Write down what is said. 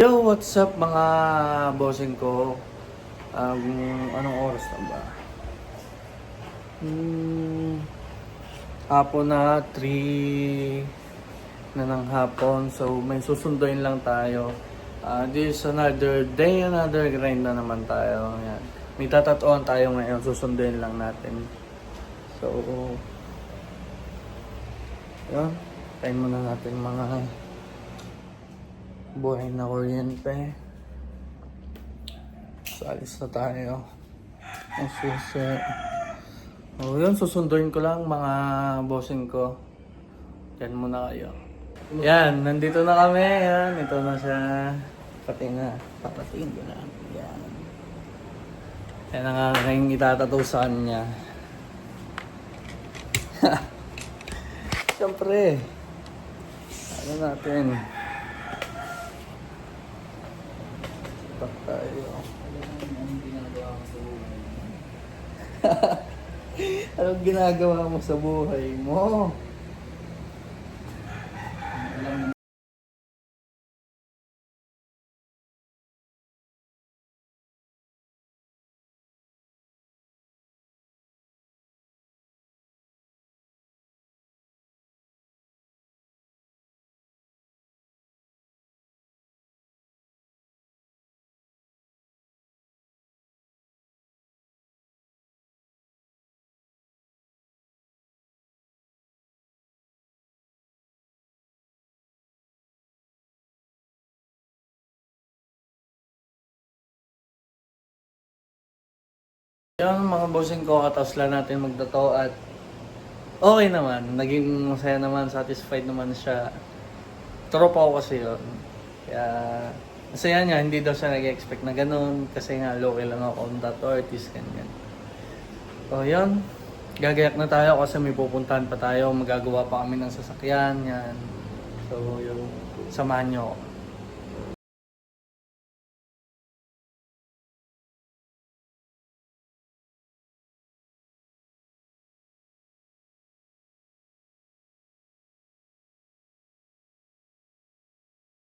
Yo, what's up mga bossing ko? Anong oras na ba? Hapon na, 3 na ng hapon. So may susunduin lang tayo. This is another day, another grind na naman tayo. Yan. May tatatuan tayo ngayon, susunduin lang natin. So, yun. Kain muna natin mga buhay na kuryente. So, alis na tayo. Ang susi. Yun, susunduin ko lang mga bossing ko. Yan muna kayo. Yan, nandito na kami. Yan, ito na siya. Pati na. Papatiin ko na. Yan. Yan ang aking itatato sa kanya. Siyempre. Ano natin? Sipak tayo. Anong ginagawa mo sa buhay mo? Yung mga bossing ko, katapos lang natin magdato at okay naman. Naging masaya naman, satisfied naman siya. Tropa ko kasi yun. Kaya masaya niya, hindi daw siya nag-expect na ganun. Kasi nga, local lang ako on that artist, ganyan. So yun, gagayak na tayo kasi may pupuntahan pa tayo. Magagawa pa kami ng sasakyan, yan. So yun, samahan niyo ako.